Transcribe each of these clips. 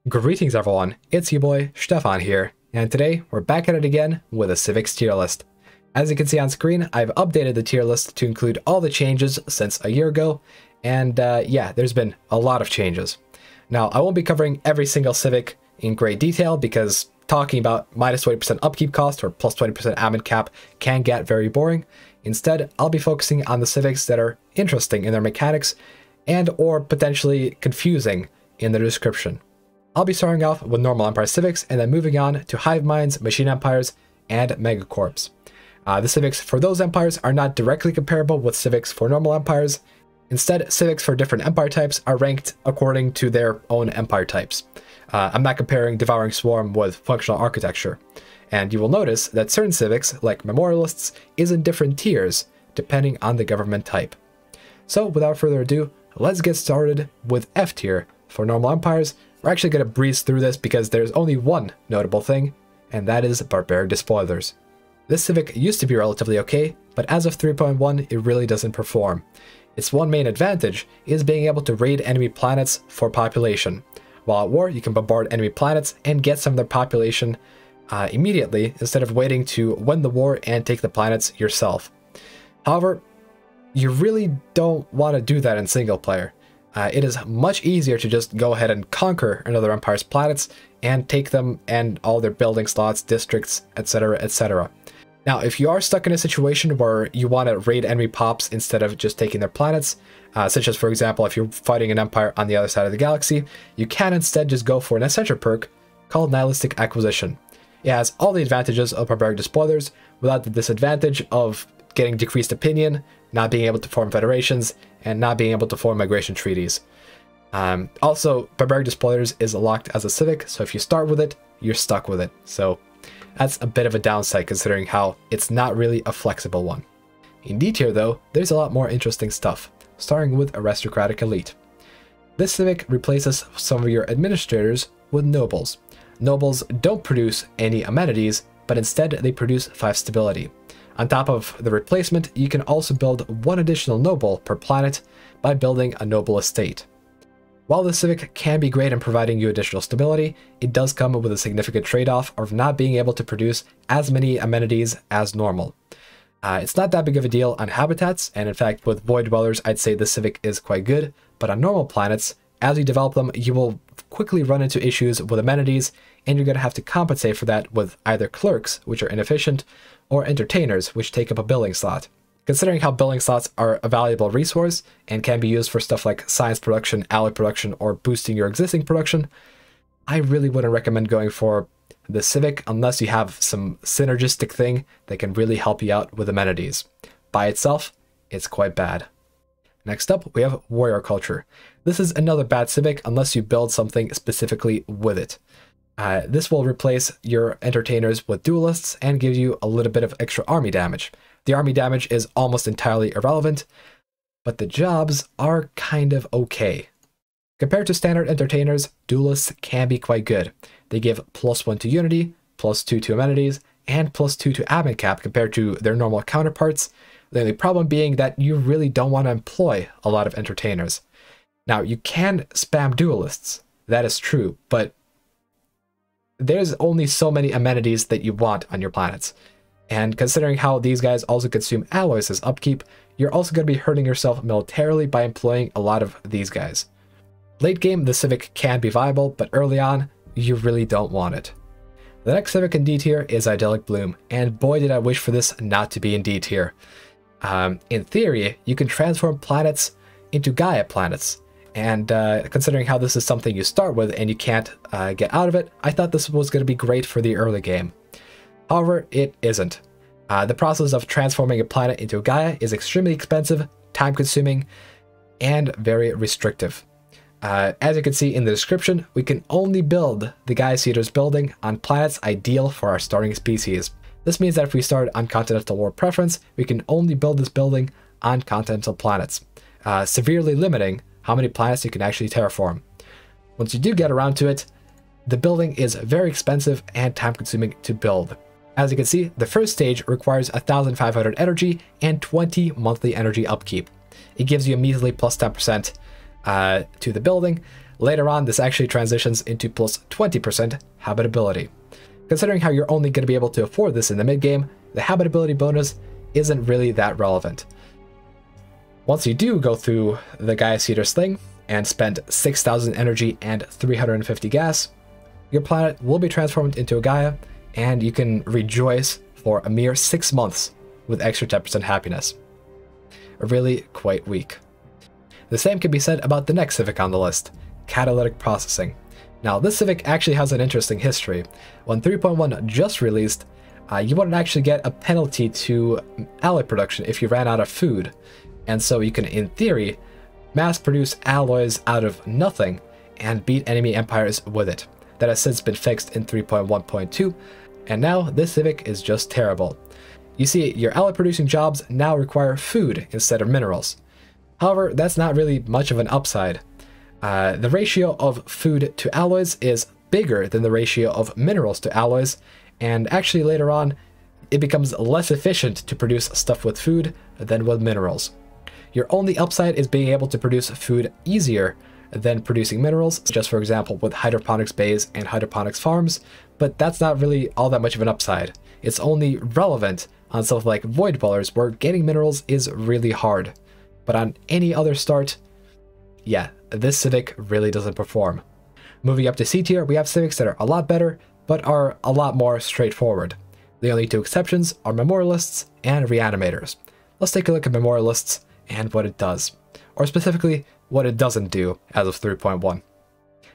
Greetings everyone, it's your boy Stefan here, and today we're back at it again with a Civics tier list. As you can see on screen, I've updated the tier list to include all the changes since a year ago, and yeah, there's been a lot of changes. Now, I won't be covering every single Civic in great detail because talking about minus 20% upkeep cost or plus 20% admin cap can get very boring. Instead, I'll be focusing on the Civics that are interesting in their mechanics and or potentially confusing in their description. I'll be starting off with normal Empire Civics and then moving on to Hive-minds, Machine Empires, and Megacorps. The Civics for those empires are not directly comparable with Civics for normal empires. Instead, Civics for different empire types are ranked according to their own empire types. I'm not comparing Devouring Swarm with Functional Architecture. And you will notice that certain Civics, like Memorialists, is in different tiers, depending on the government type. So, without further ado, let's get started with F tier for normal empires. We're actually going to breeze through this because there's only one notable thing, and that is Barbaric Despoilers. This Civic used to be relatively okay, but as of 3.1 it really doesn't perform. Its one main advantage is being able to raid enemy planets for population. While at war, you can bombard enemy planets and get some of their population immediately instead of waiting to win the war and take the planets yourself. However, you really don't want to do that in single player. It is much easier to just go ahead and conquer another empire's planets and take them and all their building slots, districts, etc, etc. Now, if you are stuck in a situation where you want to raid enemy pops instead of just taking their planets, such as, for example, if you're fighting an empire on the other side of the galaxy, you can instead just go for an essential perk called Nihilistic Acquisition. It has all the advantages of Barbaric Despoilers without the disadvantage of getting decreased opinion, not being able to form federations, and not being able to form migration treaties. Also, Barbaric Despoilers is locked as a Civic, so if you start with it, you're stuck with it. So that's a bit of a downside considering how it's not really a flexible one. In D tier though, there's a lot more interesting stuff, starting with Aristocratic Elite. This Civic replaces some of your administrators with nobles. Nobles don't produce any amenities, but instead they produce 5 stability. On top of the replacement, you can also build 1 additional noble per planet by building a noble estate. While the Civic can be great in providing you additional stability, it does come with a significant trade-off of not being able to produce as many amenities as normal. It's not that big of a deal on habitats, and in fact with Void Dwellers I'd say the Civic is quite good, but on normal planets, as you develop them, you will quickly run into issues with amenities, and you're going to have to compensate for that with either clerks, which are inefficient, or entertainers, which take up a building slot. Considering how building slots are a valuable resource and can be used for stuff like science production, alloy production, or boosting your existing production, I really wouldn't recommend going for the Civic unless you have some synergistic thing that can really help you out with amenities. By itself, it's quite bad. Next up, we have Warrior Culture. This is another bad Civic unless you build something specifically with it. This will replace your entertainers with duelists and give you a little bit of extra army damage. The army damage is almost entirely irrelevant, but the jobs are kind of okay. Compared to standard entertainers, duelists can be quite good. They give +1 to unity, +2 to amenities, and +2 to admin cap compared to their normal counterparts. The only problem being that you really don't want to employ a lot of entertainers. Now, you can spam duelists, that is true, but there's only so many amenities that you want on your planets. And considering how these guys also consume alloys as upkeep, you're also going to be hurting yourself militarily by employing a lot of these guys. Late game, the Civic can be viable, but early on, you really don't want it. The next Civic in D tier is Idyllic Bloom, and boy did I wish for this not to be in D tier. In theory, you can transform planets into Gaia planets. And considering how this is something you start with and you can't get out of it, I thought this was going to be great for the early game. However, it isn't. The process of transforming a planet into a Gaia is extremely expensive, time-consuming, and very restrictive. As you can see in the description, we can only build the Gaia Seeders building on planets ideal for our starting species. This means that if we start on Continental War Preference, we can only build this building on continental planets, severely limiting how many planets you can actually terraform. Once you do get around to it, the building is very expensive and time-consuming to build. As you can see, the first stage requires 1,500 energy and 20 monthly energy upkeep. It gives you immediately plus 10% to the building, Later on, this actually transitions into plus 20% habitability. Considering how you're only going to be able to afford this in the mid-game, the habitability bonus isn't really that relevant. Once you do go through the Gaia Seeders thing and spend 6,000 energy and 350 gas, your planet will be transformed into a Gaia, and you can rejoice for a mere 6 months with extra 10% happiness. Really quite weak. The same can be said about the next civic on the list, Catalytic Processing. Now, this civic actually has an interesting history. When 3.1 just released, you wouldn't actually get a penalty to alloy production if you ran out of food. And so you can, in theory, mass produce alloys out of nothing and beat enemy empires with it. That has since been fixed in 3.1.2, and now this civic is just terrible. You see, your alloy producing jobs now require food instead of minerals. However, that's not really much of an upside. The ratio of food to alloys is bigger than the ratio of minerals to alloys, and actually later on, it becomes less efficient to produce stuff with food than with minerals. Your only upside is being able to produce food easier than producing minerals, just for example with hydroponics bays and hydroponics farms, but that's not really all that much of an upside. It's only relevant on stuff like void dwellers where getting minerals is really hard. But on any other start, yeah, this civic really doesn't perform. Moving up to C tier, we have civics that are a lot better, but are a lot more straightforward. The only two exceptions are memorialists and reanimators. Let's take a look at memorialists and what it does, or specifically what it doesn't do as of 3.1.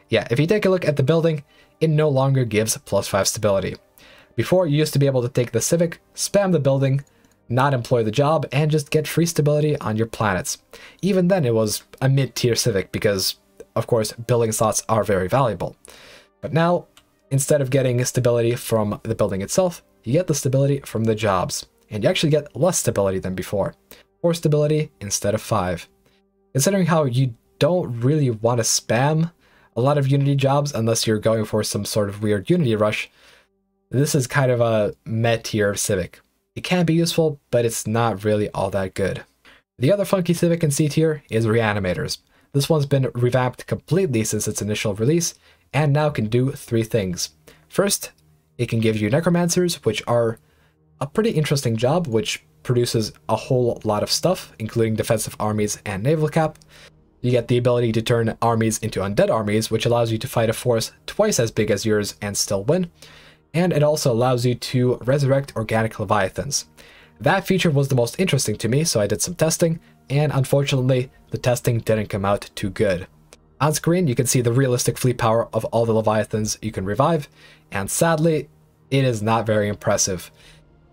Yeah, if you take a look at the building, it no longer gives +5 stability. Before, you used to be able to take the civic, spam the building, not employ the job, and just get free stability on your planets. Even then, it was a mid-tier civic because, of course, building slots are very valuable. But now, instead of getting stability from the building itself, you get the stability from the jobs, and you actually get less stability than before. 4 stability instead of 5. Considering how you don't really want to spam a lot of Unity jobs unless you're going for some sort of weird Unity rush, this is kind of a mid-tier civic. It can be useful, but it's not really all that good. The other funky civic in C tier is reanimators. This one's been revamped completely since its initial release, and now can do 3 things. First, it can give you necromancers, which are a pretty interesting job, which produces a whole lot of stuff, including defensive armies and naval cap. You get the ability to turn armies into undead armies, which allows you to fight a force twice as big as yours and still win. And it also allows you to resurrect organic leviathans. That feature was the most interesting to me, so I did some testing, and unfortunately, the testing didn't come out too good. On screen, you can see the realistic fleet power of all the leviathans you can revive, and sadly, it is not very impressive.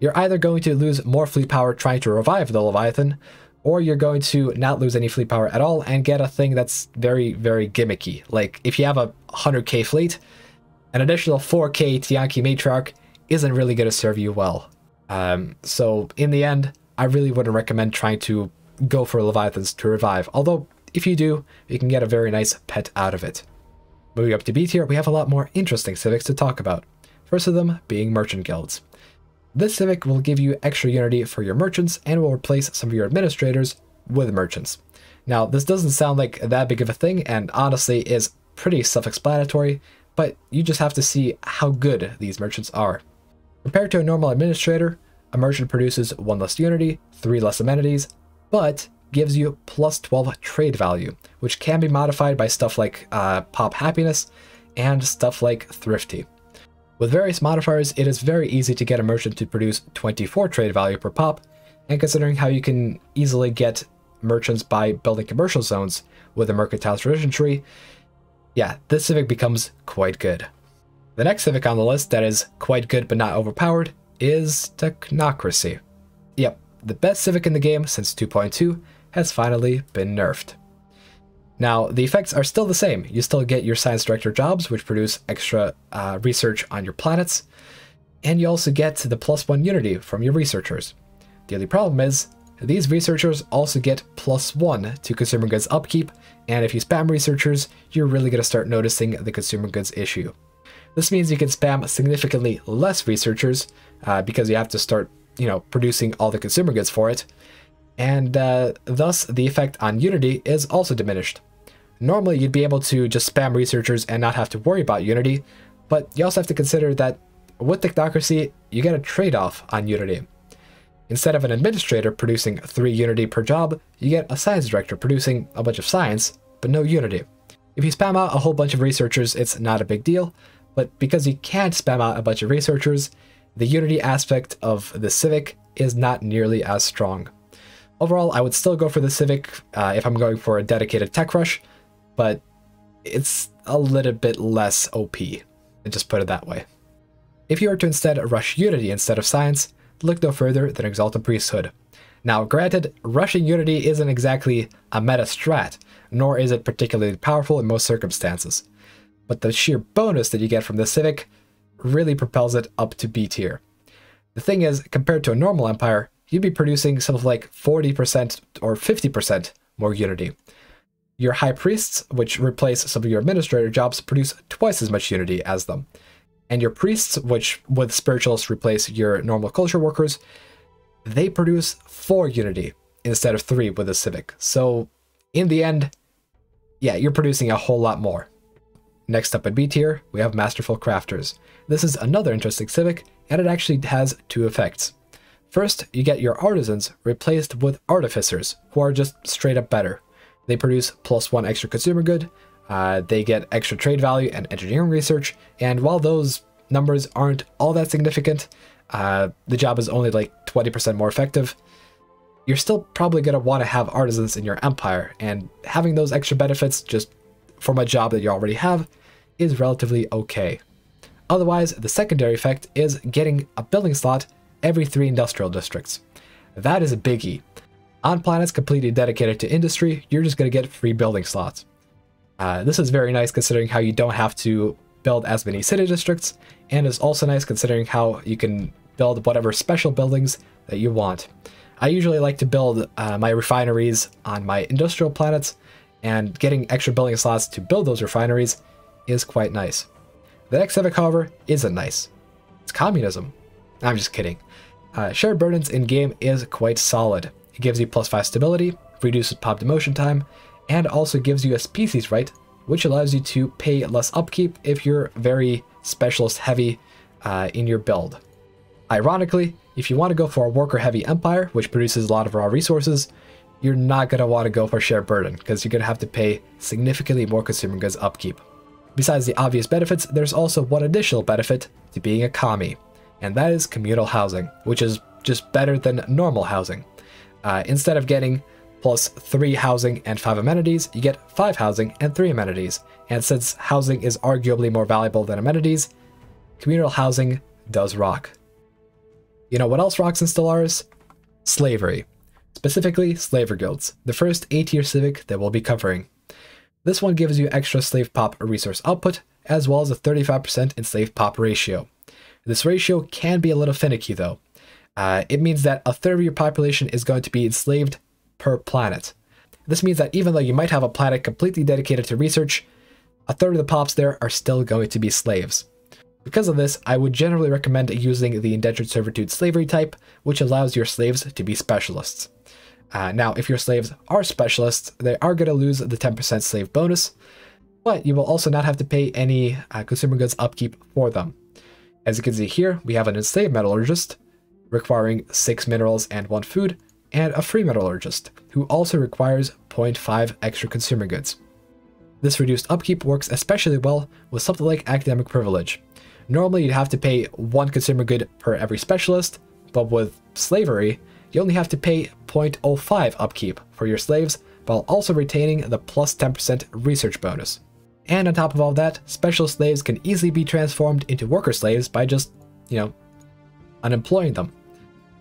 You're either going to lose more fleet power trying to revive the leviathan, or you're going to not lose any fleet power at all and get a thing that's very, very gimmicky. Like, if you have a 100k fleet, an additional 4k Tianqi Matriarch isn't really going to serve you well. So in the end, I really wouldn't recommend trying to go for leviathans to revive, although if you do, you can get a very nice pet out of it. Moving up to B tier, we have a lot more interesting civics to talk about. First of them being merchant guilds. This civic will give you extra unity for your merchants and will replace some of your administrators with merchants. Now, this doesn't sound like that big of a thing, and honestly is pretty self-explanatory, but you just have to see how good these merchants are. Compared to a normal administrator, a merchant produces 1 less unity, 3 less amenities, but gives you plus 12 trade value, which can be modified by stuff like pop happiness and stuff like thrifty. With various modifiers, it is very easy to get a merchant to produce 24 trade value per pop, and considering how you can easily get merchants by building commercial zones with a mercantile tradition tree, yeah, this civic becomes quite good. The next civic on the list that is quite good but not overpowered is Technocracy. Yep, the best civic in the game since 2.2 has finally been nerfed. Now, the effects are still the same. You still get your science director jobs, which produce extra research on your planets, and you also get the +1 unity from your researchers. The only problem is, these researchers also get +1 to consumer goods upkeep, and if you spam researchers, you're really going to start noticing the consumer goods issue. This means you can spam significantly less researchers, because you have to start, producing all the consumer goods for it, and thus the effect on unity is also diminished. Normally, you'd be able to just spam researchers and not have to worry about Unity, but you also have to consider that with Technocracy, you get a trade-off on Unity. Instead of an administrator producing 3 Unity per job, you get a science director producing a bunch of science, but no Unity. If you spam out a whole bunch of researchers, it's not a big deal, but because you can't spam out a bunch of researchers, the Unity aspect of the Civic is not nearly as strong. Overall, I would still go for the Civic if I'm going for a dedicated tech rush, but it's a little bit less OP, and just put it that way. If you were to instead rush Unity instead of Science, look no further than Exalted Priesthood. Now, granted, rushing Unity isn't exactly a meta strat, nor is it particularly powerful in most circumstances, but the sheer bonus that you get from the Civic really propels it up to B tier. The thing is, compared to a normal empire, you'd be producing something like 40% or 50% more Unity. Your High Priests, which replace some of your administrator jobs, produce twice as much Unity as them. And your Priests, which with Spiritualists replace your normal culture workers, they produce 4 Unity instead of 3 with the Civic. So in the end, yeah, you're producing a whole lot more. Next up in B tier, we have Masterful Crafters. This is another interesting Civic, and it actually has 2 effects. First, you get your Artisans replaced with Artificers, who are just straight up better. They produce +1 extra consumer good, they get extra trade value and engineering research, and while those numbers aren't all that significant, the job is only like 20% more effective, you're still probably going to want to have Artisans in your empire, and having those extra benefits just from a job that you already have is relatively okay. Otherwise, the secondary effect is getting a building slot every 3 industrial districts. That is a biggie. On planets completely dedicated to industry, you're just going to get free building slots. This is very nice considering how you don't have to build as many city districts, and is also nice considering how you can build whatever special buildings that you want. I usually like to build my refineries on my industrial planets, and getting extra building slots to build those refineries is quite nice. The next civic, however, isn't nice. It's communism. I'm just kidding. Shared burdens in-game is quite solid. It gives you +5 stability, reduces pop demotion time, and also gives you a species right, which allows you to pay less upkeep if you're very specialist heavy in your build. Ironically, if you want to go for a worker heavy empire, which produces a lot of raw resources, you're not going to want to go for shared burden, because you're going to have to pay significantly more consumer goods upkeep. Besides the obvious benefits, there's also one additional benefit to being a commie, and that is communal housing, which is just better than normal housing. Instead of getting +3 housing and 5 amenities, you get 5 housing and 3 amenities. And since housing is arguably more valuable than amenities, communal housing does rock. You know what else rocks in Stellaris? Slavery. Specifically, slaver guilds, the first A-tier civic that we'll be covering. This one gives you extra slave pop resource output, as well as a 35% enslaved pop ratio. This ratio can be a little finicky though. It means that a third of your population is going to be enslaved per planet. This means that even though you might have a planet completely dedicated to research, a third of the pops there are still going to be slaves. Because of this, I would generally recommend using the indentured servitude slavery type, which allows your slaves to be specialists. Now, if your slaves are specialists, they are going to lose the 10% slave bonus, but you will also not have to pay any consumer goods upkeep for them. As you can see here, we have an enslaved metallurgist, requiring 6 minerals and 1 food, and a free metallurgist, who also requires 0.5 extra consumer goods. This reduced upkeep works especially well with something like academic privilege. Normally you'd have to pay 1 consumer good per every specialist, but with slavery, you only have to pay 0.05 upkeep for your slaves, while also retaining the +10% research bonus. And on top of all that, special slaves can easily be transformed into worker slaves by just, unemploying them.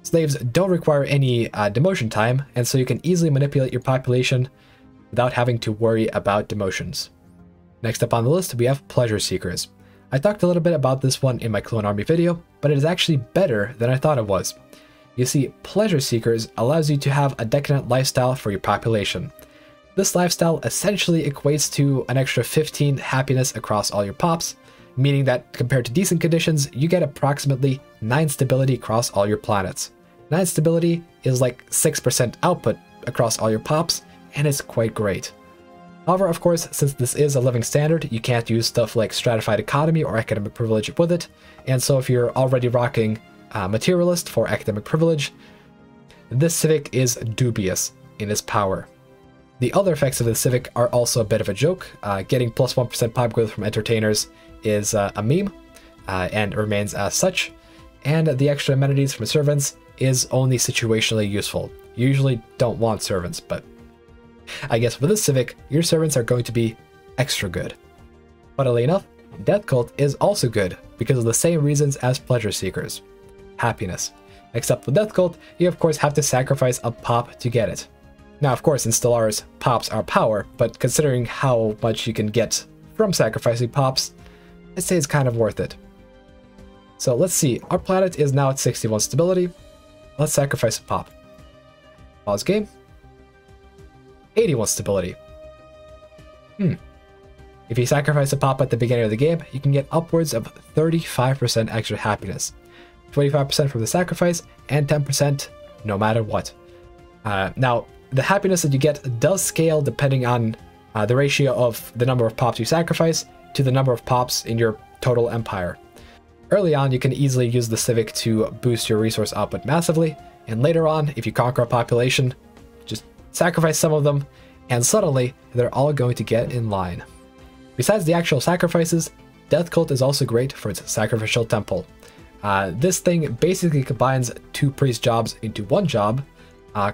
Slaves don't require any demotion time, and so you can easily manipulate your population without having to worry about demotions. Next up on the list, we have Pleasure Seekers. I talked a little bit about this one in my Clone Army video, but it is actually better than I thought it was. You see, Pleasure Seekers allows you to have a decadent lifestyle for your population. This lifestyle essentially equates to an extra 15 happiness across all your pops, meaning that compared to decent conditions, you get approximately 9 stability across all your planets. 9 stability is like 6% output across all your pops, and it's quite great. However, of course, since this is a living standard, you can't use stuff like stratified economy or academic privilege with it, and so if you're already rocking materialist for academic privilege, this civic is dubious in its power. The other effects of the civic are also a bit of a joke. Getting plus 1% pop growth from entertainers is a meme, and remains as such, and the extra amenities from servants is only situationally useful. You usually don't want servants, but I guess with this civic, your servants are going to be extra good. Funnily enough, Death Cult is also good because of the same reasons as Pleasure Seekers. Happiness. Except with Death Cult, you of course have to sacrifice a pop to get it. Now of course in Stellaris, pops are power, but considering how much you can get from sacrificing pops, I'd say it's kind of worth it. So let's see, our planet is now at 61 stability. Let's sacrifice a pop. Pause game. 81 stability. If you sacrifice a pop at the beginning of the game, you can get upwards of 35% extra happiness. 25% from the sacrifice, and 10% no matter what. Now, the happiness that you get does scale depending on the ratio of the number of pops you sacrifice to the number of pops in your total empire. Early on, you can easily use the civic to boost your resource output massively, and later on, if you conquer a population, just sacrifice some of them, and suddenly, they're all going to get in line. Besides the actual sacrifices, Death Cult is also great for its sacrificial temple. This thing basically combines 2 priest jobs into one job,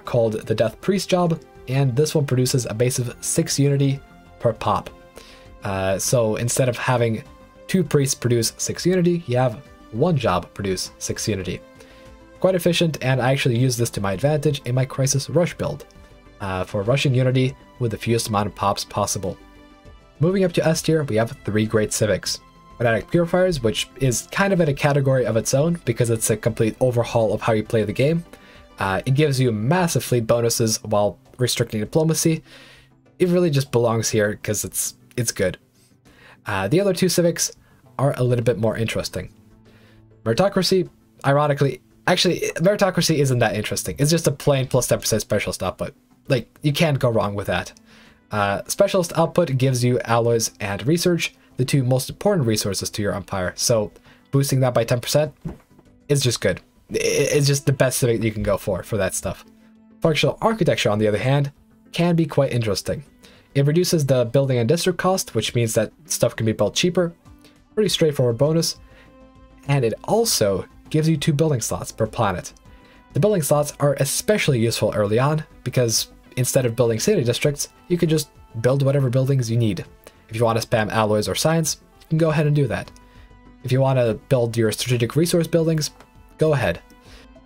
called the Death Priest job, and this one produces a base of 6 unity per pop. So instead of having 2 priests produce 6 unity, you have 1 job produce 6 unity. Quite efficient, and I actually use this to my advantage in my Crisis Rush build, for rushing unity with the fewest amount of pops possible. Moving up to S tier, we have 3 great civics. Fanatic Purifiers, which is kind of in a category of its own because it's a complete overhaul of how you play the game. It gives you massive fleet bonuses while restricting diplomacy. It really just belongs here because it's good. The other 2 civics are a little bit more interesting. Meritocracy, ironically, actually, Meritocracy isn't that interesting. It's just a plain plus 10% specialist output. Like, you can't go wrong with that. Specialist output gives you alloys and research, the 2 most important resources to your empire, so boosting that by 10% is just good. It's just the best civic you can go for that stuff. Functional architecture, on the other hand, can be quite interesting. It reduces the building and district cost, which means that stuff can be built cheaper. Pretty straightforward bonus. And it also gives you 2 building slots per planet. The building slots are especially useful early on, because instead of building city districts, you can just build whatever buildings you need. If you want to spam alloys or science, you can go ahead and do that. If you want to build your strategic resource buildings, go ahead.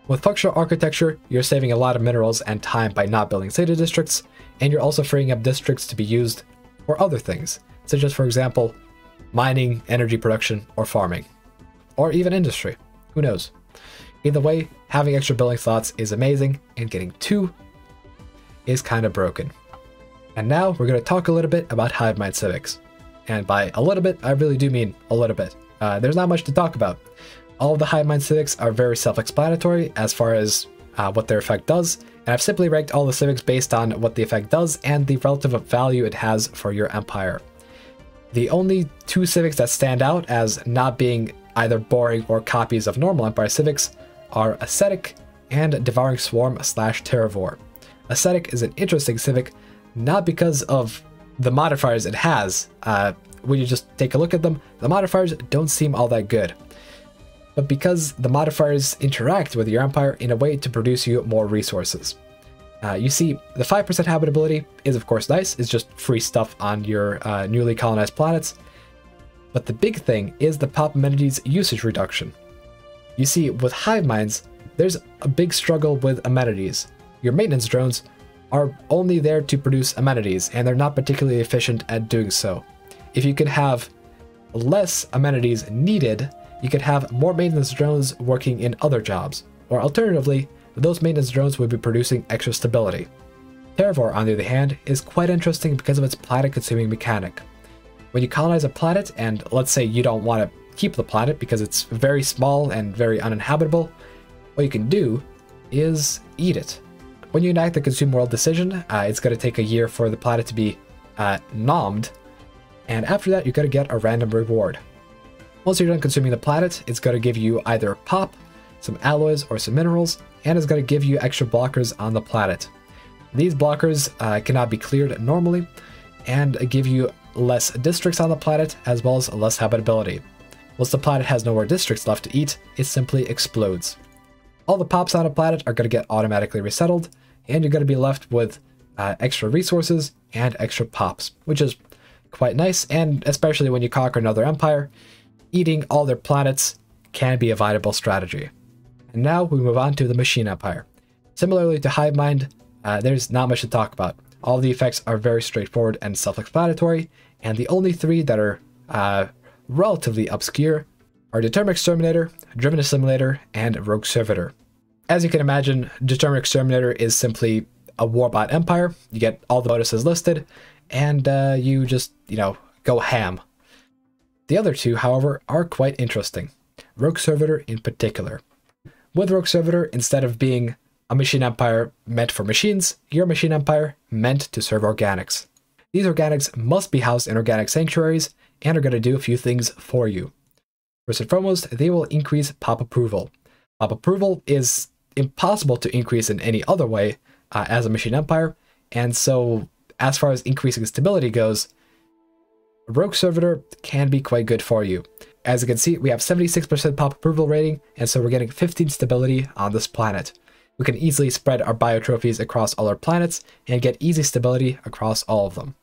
With functional architecture, you're saving a lot of minerals and time by not building city districts, and you're also freeing up districts to be used for other things, such as, for example, mining, energy production, or farming. Or even industry. Who knows? Either way, having extra building slots is amazing, and getting 2 is kind of broken. And now we're going to talk a little bit about Hive-mind civics. And by a little bit, I really do mean a little bit. There's not much to talk about. All of the Hive-mind civics are very self-explanatory as far as what their effect does, and I've simply ranked all the civics based on what the effect does and the relative value it has for your empire. The only 2 civics that stand out as not being either boring or copies of normal empire civics are Ascetic and Devouring Swarm / Terravore. Ascetic is an interesting civic, not because of the modifiers it has. When you just take a look at them, the modifiers don't seem all that good. But because the modifiers interact with your empire in a way to produce you more resources. You see, the 5% habitability is of course nice, it's just free stuff on your newly colonized planets. But the big thing is the pop amenities usage reduction. You see, with hive minds, there's a big struggle with amenities. Your maintenance drones are only there to produce amenities, and they're not particularly efficient at doing so. If you could have less amenities needed, you could have more maintenance drones working in other jobs, or alternatively, those maintenance drones would be producing extra stability. Terravore, on the other hand, is quite interesting because of its planet-consuming mechanic. When you colonize a planet, and let's say you don't want to keep the planet because it's very small and very uninhabitable, what you can do is eat it. When you enact the consume world decision, it's going to take a year for the planet to be nommed, and after that you're going to get a random reward. Once you're done consuming the planet, it's going to give you either pop, some alloys, or some minerals, and it's going to give you extra blockers on the planet. These blockers cannot be cleared normally, and give you less districts on the planet, as well as less habitability. Once the planet has no more districts left to eat, it simply explodes. All the pops on a planet are going to get automatically resettled, and you're going to be left with extra resources and extra pops, which is quite nice, and especially when you conquer another empire, eating all their planets can be a viable strategy. And now we move on to the Machine Empire. Similarly to Hive-mind, there's not much to talk about. All the effects are very straightforward and self-explanatory, and the only three that are relatively obscure are Determined Exterminator, Driven Assimilator, and Rogue Servitor. As you can imagine, Determined Exterminator is simply a warbot empire. You get all the bonuses listed, and you just, go ham. The other two, however, are quite interesting. Rogue Servitor in particular. With Rogue Servitor, instead of being a machine empire meant for machines, you're a machine empire meant to serve organics. These organics must be housed in organic sanctuaries and are going to do a few things for you. First and foremost, they will increase pop approval. Pop approval is impossible to increase in any other way as a machine empire, and so as far as increasing stability goes, Rogue Servitor can be quite good for you. As you can see, we have 76% pop approval rating, and so we're getting 15 stability on this planet. We can easily spread our biotrophies across all our planets and get easy stability across all of them.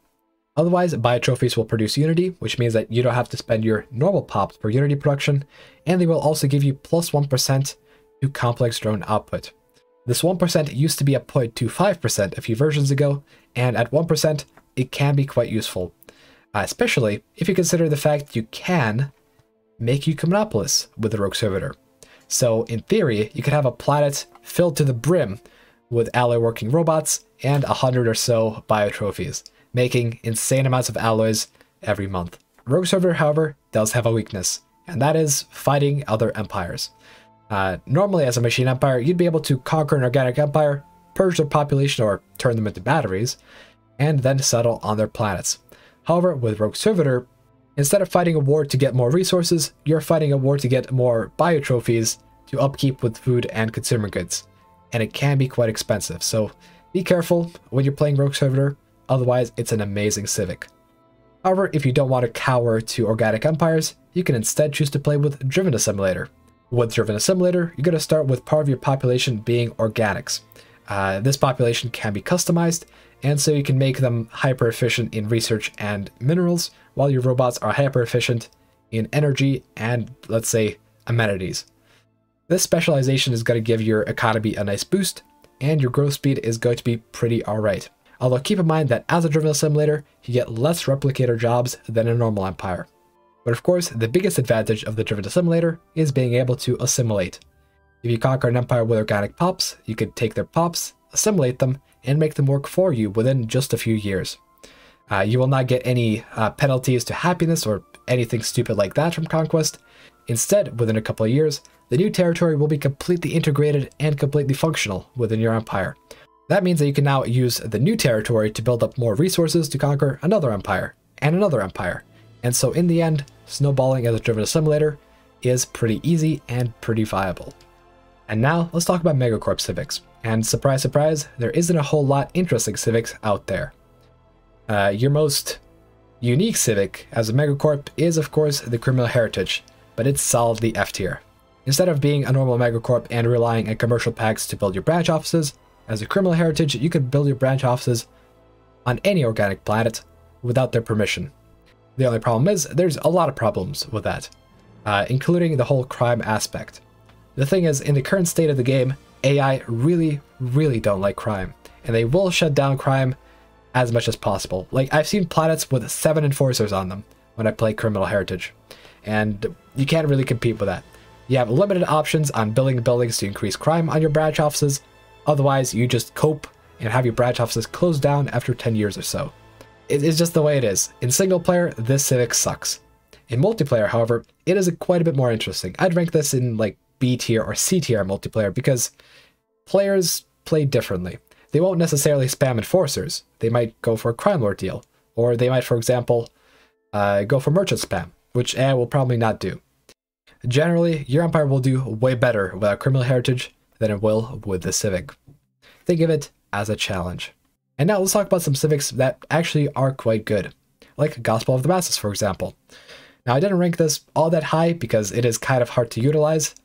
Otherwise, biotrophies will produce unity, which means that you don't have to spend your normal pops for unity production, and they will also give you plus 1% to complex drone output. This 1% used to be at 0.25% a few versions ago, and at 1% it can be quite useful. Especially if you consider the fact you can make Ecomonopolists with the Rogue Servitor. So in theory, you could have a planet filled to the brim with alloy working robots and 100 or so biotrophies, making insane amounts of alloys every month. Rogue Servitor, however, does have a weakness, and that is fighting other empires. Normally as a machine empire, you'd be able to conquer an organic empire, purge their population or turn them into batteries, and then settle on their planets. However, with Rogue Servitor, instead of fighting a war to get more resources, you're fighting a war to get more biotrophies to upkeep with food and consumer goods. And it can be quite expensive, so be careful when you're playing Rogue Servitor, otherwise it's an amazing civic. However, if you don't want to cower to organic empires, you can instead choose to play with Driven Assimilator. With Driven Assimilator, you're going to start with part of your population being organics. This population can be customized, and so you can make them hyper efficient in research and minerals, while your robots are hyper efficient in energy and, let's say, amenities. This specialization is going to give your economy a nice boost, and your growth speed is going to be pretty alright. Although keep in mind that as a Driven Assimilator, you get less replicator jobs than a normal empire. But of course, the biggest advantage of the Driven Assimilator is being able to assimilate. If you conquer an empire with organic pops, you can take their pops, assimilate them, and make them work for you within just a few years. You will not get any penalties to happiness or anything stupid like that from Conquest. Instead, within a couple of years, the new territory will be completely integrated and completely functional within your empire. That means that you can now use the new territory to build up more resources to conquer another empire, and another empire. And so in the end, snowballing as a Driven Assimilator is pretty easy and pretty viable. And now, let's talk about Megacorp civics. And surprise, surprise, there isn't a whole lot interesting civics out there. Your most unique civic as a Megacorp is, of course, the Criminal Heritage, but it's solidly F tier. Instead of being a normal Megacorp and relying on commercial packs to build your branch offices, as a Criminal Heritage, you can build your branch offices on any organic planet without their permission. The only problem is, there's a lot of problems with that, including the whole crime aspect. The thing is, in the current state of the game, AI really don't like crime, and they will shut down crime as much as possible. Like, I've seen planets with 7 enforcers on them when I play Criminal Heritage, and you can't really compete with that. You have limited options on building buildings to increase crime on your branch offices, otherwise you just cope and have your branch offices closed down after 10 years or so. It's just the way it is. In single player, this civic sucks. In multiplayer, however, it is quite a bit more interesting. I'd rank this in like B tier or C tier multiplayer because players play differently. They won't necessarily spam enforcers. They might go for a crime lord deal, or they might, for example, go for merchant spam, which AI will probably not do. Generally, your empire will do way better without criminal heritage than it will with the civic. Think of it as a challenge. And now let's talk about some civics that actually are quite good, like Gospel of the Masses, for example. Now, I didn't rank this all that high because it is kind of hard to utilize.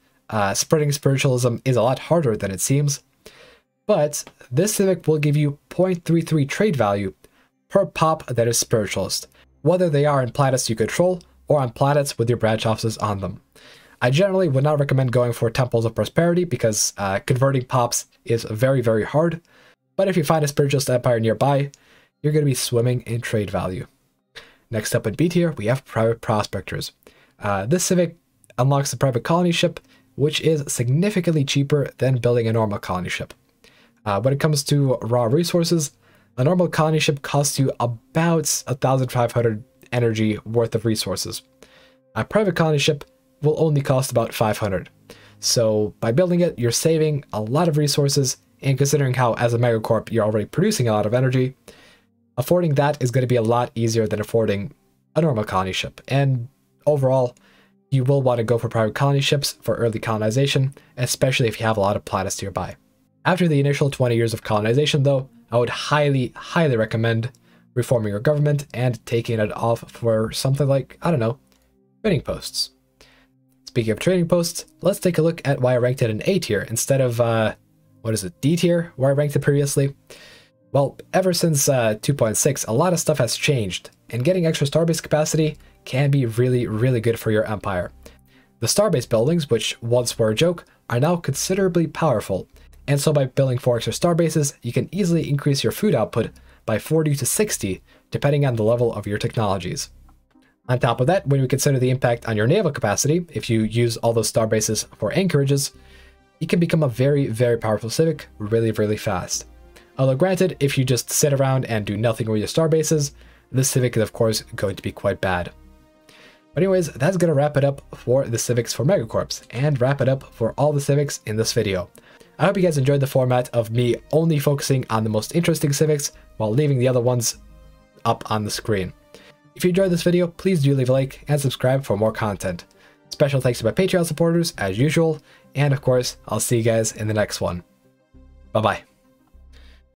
Spreading spiritualism is a lot harder than it seems, but this civic will give you 0.33 trade value per pop that is spiritualist, whether they are in planets you control or on planets with your branch offices on them. I generally would not recommend going for Temples of Prosperity because converting pops is very, very hard, but if you find a spiritualist empire nearby, you're going to be swimming in trade value. Next up in B tier, we have Private Prospectors. This civic unlocks the private colony ship, which is significantly cheaper than building a normal colony ship. When it comes to raw resources, a normal colony ship costs you about 1,500 energy worth of resources. A private colony ship will only cost about 500. So by building it, you're saving a lot of resources, and considering how as a Megacorp you're already producing a lot of energy, affording that is going to be a lot easier than affording a normal colony ship. And overall, you will want to go for private colony ships for early colonization, especially if you have a lot of planets nearby. After the initial 20 years of colonization though, I would highly, highly recommend reforming your government and taking it off for something like, I don't know, trading posts. Speaking of trading posts, let's take a look at why I ranked it in A tier instead of, D tier, where I ranked it previously. Well, ever since 2.6, a lot of stuff has changed, and getting extra starbase capacity can be really, really good for your empire. The starbase buildings, which once were a joke, are now considerably powerful, and so by building 4 extra starbases, you can easily increase your food output by 40 to 60, depending on the level of your technologies. On top of that, when we consider the impact on your naval capacity, if you use all those starbases for anchorages, you can become a very, very powerful civic really, really fast. Although granted, if you just sit around and do nothing with your starbases, this civic is of course going to be quite bad. But anyways, that's going to wrap it up for the civics for Megacorps, and wrap it up for all the civics in this video. I hope you guys enjoyed the format of me only focusing on the most interesting civics while leaving the other ones up on the screen. If you enjoyed this video, please do leave a like and subscribe for more content. Special thanks to my Patreon supporters as usual, and of course, I'll see you guys in the next one. Bye bye.